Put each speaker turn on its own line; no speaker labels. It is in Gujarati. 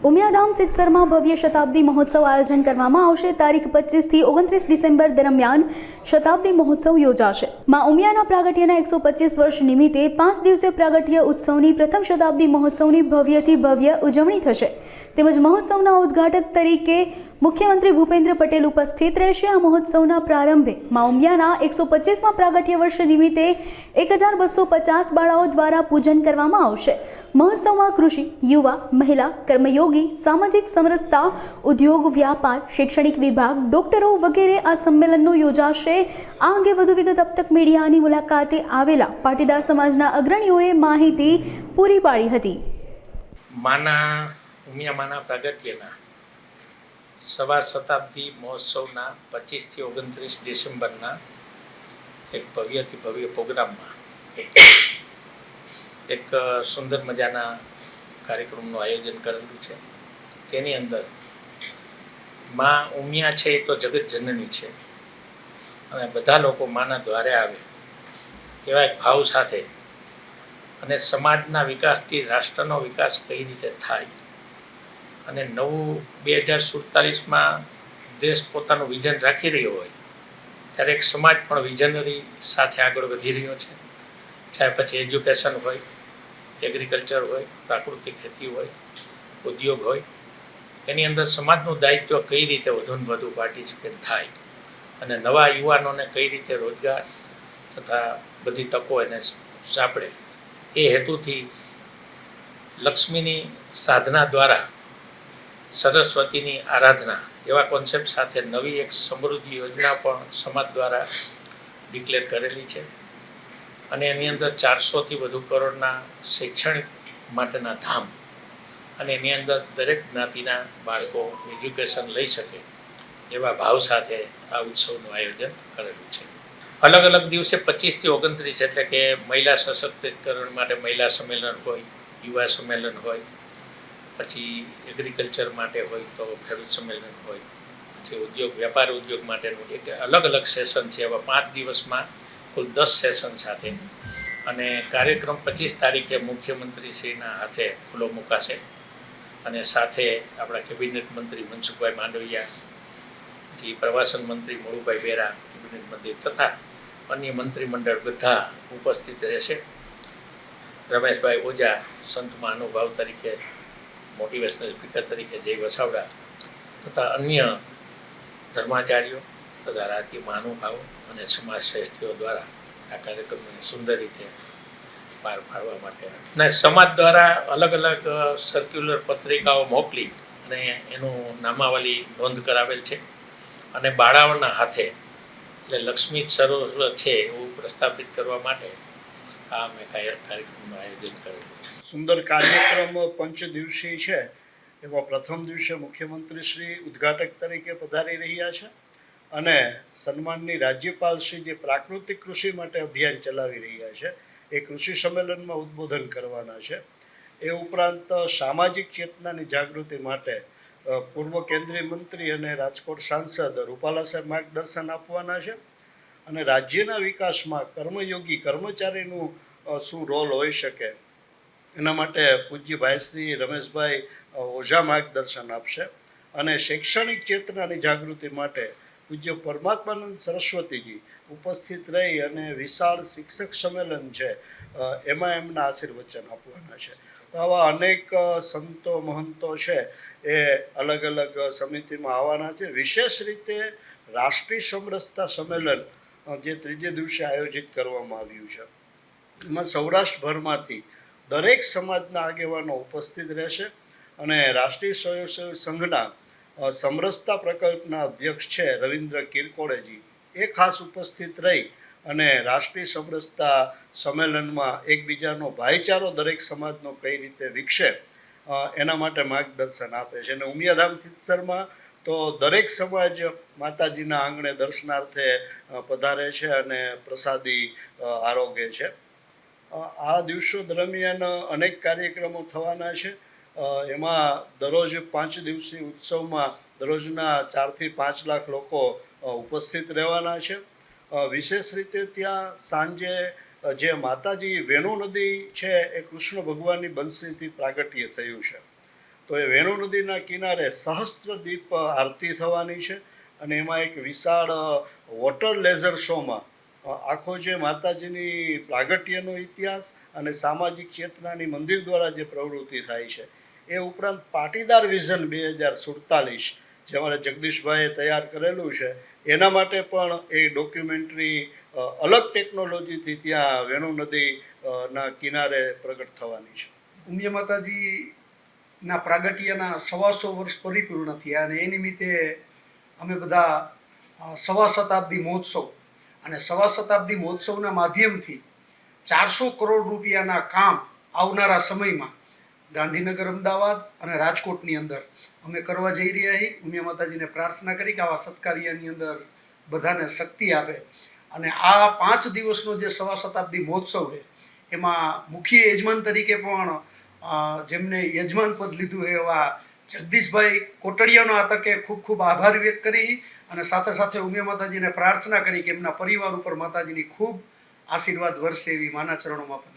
ઉમિયાધામ સિત્સરમાં ભવ્ય શતાબ્દી મહોત્સવ આયોજન કરવામાં આવશે। તારીખ 25 થી 29 ડિસેમ્બર દરમિયાન શતાબ્દી મહોત્સવ યોજાશે। માં ઉમિયાના પ્રાગટ્યના 125 વર્ષ નિમિત્તે 5 દિવસીય પ્રાગટ્ય ઉત્સવની પ્રથમ શતાબ્દી મહોત્સવની ભવ્યથી ભવ્ય ઉજવણી થશે। તેમજ મહોત્સવના ઉદ્ઘાટક તરીકે મુખ્યમંત્રી ભૂપેન્દ્ર પટેલ ઉપસ્થિત રહેશે। આ મહોત્સવના પ્રારંભે માં ઉમિયાના 125માં પ્રાગટ્ય વર્ષ નિમિત્તે 1250 બાળાઓ દ્વારા પૂજન કરવામાં આવશે। મહોત્સવમાં કૃષિ, યુવા, મહિલા, કર્મયોગી, સામાજિક સમરસતા, ઉદ્યોગ, વ્યાપાર, શૈક્ષણિક વિભાગ, ડોક્ટરો વગેરે આ સંમેલનનો યોજાશે। આ અંગે વધુ વિગત અબ તક મીડિયાની મુલાકાતે આવેલા પાટીદાર સમાજના અગ્રણીઓએ માહિતી પૂરી પાડી હતી।
ઉમિયામાના પ્રાગટ્યના સવા શતાબ્દી મહોત્સવના 25 થી 29 ડિસેમ્બરના એક ભવ્યથી ભવ્ય પ્રોગ્રામમાં એક સુંદર મજાના કાર્યક્રમનું આયોજન કરેલું છે। તેની અંદર માં ઉમિયા છે એ તો જગત જનની છે અને બધા લોકો માના દ્વારે આવે એવા એક ભાવ સાથે અને સમાજના વિકાસથી રાષ્ટ્રનો વિકાસ કઈ રીતે થાય અને નવું 2047માં દેશ પોતાનું વિઝન રાખી રહ્યો હોય ત્યારે એક સમાજ પણ વિઝનરી સાથે આગળ વધી રહ્યો છે। ચાહે પછી એજ્યુકેશન હોય, એગ્રીકલ્ચર હોય, પ્રાકૃતિક ખેતી હોય, ઉદ્યોગ હોય, એની અંદર સમાજનું દાયિત્વ કઈ રીતે વધુને વધુ પાર્ટિસિપેટ થાય અને નવા યુવાનોને કઈ રીતે રોજગાર તથા બધી તકો એને સાંપડે એ હેતુથી લક્ષ્મીની સાધના દ્વારા સરસ્વતીની આરાધના એવા કોન્સેપ્ટ સાથે નવી એક સમૃદ્ધિ યોજના પણ સમાજ દ્વારા ડિક્લેર કરેલી છે અને એની અંદર 400થી વધુ કરોડના શૈક્ષણિક માટેના ધામ અને એની અંદર દરેક જ્ઞાતિના બાળકો એજ્યુકેશન લઈ શકે એવા ભાવ સાથે આ ઉત્સવનું આયોજન કરેલું છે। અલગ અલગ દિવસે 25 થી 29 એટલે કે મહિલા સશક્તિકરણ માટે મહિલા સંમેલન હોય, યુવા સંમેલન હોય, પછી એગ્રીકલ્ચર માટે હોય તો ખેડૂત સંમેલન હોય, પછી ઉદ્યોગ વેપાર ઉદ્યોગ માટેનું એક અલગ અલગ સેશન છે। એવા 5 દિવસમાં કુલ 10 સેશન સાથે અને કાર્યક્રમ 25 તારીખે મુખ્યમંત્રીશ્રીના હાથે ખુલ્લો મુકાશે અને સાથે આપણા કેબિનેટ મંત્રી મનસુખભાઈ માંડવિયા, પછી પ્રવાસન મંત્રી મુળુભાઈ બેરા, કેબિનેટ મંત્રી તથા અન્ય મંત્રીમંડળ બધા ઉપસ્થિત રહેશે। રમેશભાઈ ઓઝા સંત મહાનુભાવ તરીકે, મોટિવેશનલ સ્પીકર તરીકે જય વસાવડા તથા અન્ય ધર્માચાર્યો તથા રાજકીય મહાનુભાવો અને સમાજ શ્રેષ્ઠીઓ દ્વારા આ કાર્યક્રમને સુંદર રીતે પાર પાડવા માટે અને સમાજ દ્વારા અલગ અલગ સર્ક્યુલર પત્રિકાઓ મોકલી અને એનું નામાવલી નોંધ કરાવેલ છે અને બાળાઓના હાથે એટલે લક્ષ્મી સરોવર છે એવું પ્રસ્થાપિત કરવા માટે આ મેં કાર્યક્રમનું આયોજન કરેલું છે।
સુંદર કાર્યક્રમ પંચદિવસીય છે। એમાં પ્રથમ દિવસે મુખ્યમંત્રી શ્રી ઉદ્ઘાટક તરીકે પધારી રહ્યા છે અને સન્માનની રાજ્યપાલ શ્રી જે પ્રાકૃતિક કૃષિ માટે અભિયાન ચલાવી રહ્યા છે એ કૃષિ સંમેલનમાં ઉદ્બોધન કરવાના છે। એ ઉપરાંત સામાજિક ચેતનાની જાગૃતિ માટે પૂર્વ કેન્દ્રીય મંત્રી અને રાજકોટ સાંસદ રૂપાલા સાહેબ માર્ગદર્શન આપવાના છે અને રાજ્યના વિકાસમાં કર્મયોગી કર્મચારીનું શું રોલ હોઈ શકે એના માટે પૂજ્ય ભાઈશ્રી રમેશભાઈ ઓઝા માર્ગદર્શન આપશે અને શૈક્ષણિક ચેતનાની જાગૃતિ માટે પૂજ્ય પરમાત્માનંદ સરસ્વતીજી ઉપસ્થિત રહી અને વિશાળ શિક્ષક સંમેલન છે એમાં એમના આશીર્વચન આપવાના છે। તો આવા અનેક સંતો મહંતો છે એ અલગ અલગ સમિતિમાં આવવાના છે। વિશેષ રીતે રાષ્ટ્રીય સમરસતા સંમેલન જે ત્રીજે દિવસે આયોજિત કરવામાં આવ્યું છે એમાં સૌરાષ્ટ્રભરમાંથી દરેક સમાજના આગેવાનો ઉપસ્થિત રહેશે અને રાષ્ટ્રીય સ્વયંસેવક સંઘના સમરસતા પ્રકલ્પના અધ્યક્ષ છે રવિન્દ્ર કિરકોળેજી એ ખાસ ઉપસ્થિત રહી અને રાષ્ટ્રીય સમરસતા સંમેલનમાં એકબીજાનો ભાઈચારો દરેક સમાજનો કઈ રીતે વિકસે એના માટે માર્ગદર્શન આપે છે। અને ઉમિયાધામ સિત્સરમાં તો દરેક સમાજ માતાજીના આંગણે દર્શનાર્થે પધારે છે અને પ્રસાદી આરોગે છે। આ દિવસો દરમિયાન અનેક કાર્યક્રમો થવાના છે। એમાં દરરોજ 5 દિવસીય ઉત્સવમાં દરરોજના 4 થી 5 લાખ લોકો ઉપસ્થિત રહેવાના છે। વિશેષ રીતે ત્યાં સાંજે જે માતાજી વેણુ નદી છે એ કૃષ્ણ ભગવાનની બંસીથી પ્રાગટ્ય થયું છે તો એ વેણુ નદીના કિનારે સહસ્ત્રદીપ આરતી થવાની છે અને એમાં એક વિશાળ વોટર લેઝર શોમાં આખો જે માતાજીની પ્રાગટ્યનો ઇતિહાસ અને સામાજિક ચેતનાની મંદિર દ્વારા જે પ્રવૃત્તિ થાય છે એ ઉપરાંત પાટીદાર વિઝન 2047 જે અમારા જગદીશભાઈએ તૈયાર કરેલું છે એના માટે પણ એ ડોક્યુમેન્ટરી અલગ ટેકનોલોજીથી ત્યાં વેણુ નદી ના કિનારે પ્રગટ થવાની છે.
ઉમિયા માતાજીના પ્રાગટ્યના 125 વર્ષ પરિપૂર્ણ થયા અને એ નિમિત્તે અમે બધા 1.25 શતાબ્દી મહોત્સવ અને 1.25 શતાબ્દી મહોત્સવના માધ્યમથી 400 કરોડ રૂપિયાના કામ આવનારા સમયમાં ગાંધીનગર, અમદાવાદ અને રાજકોટની અંદર અમે કરવા જઈ રહ્યા છીએ. ઉમિયા માતાજીને પ્રાર્થના કરી કે આવા સત્કાર્યની અંદર બધાને શક્તિ આપે અને આ 5 દિવસનો જે 1.25 શતાબ્દી મહોત્સવ છે એમાં મુખ્ય યજમાન તરીકે પણ જેમને યજમાન પદ લીધું છે એવા જગદીશભાઈ કોટડિયાનો આ તકે ખૂબ ખૂબ આભાર વ્યક્ત કરી અને સાથે સાથે ઉમિયા માતાજીને પ્રાર્થના કરી કે એમના પરિવાર ઉપર માતાજીની ખૂબ આશીર્વાદ વરસે એવી માના ચરણોમાં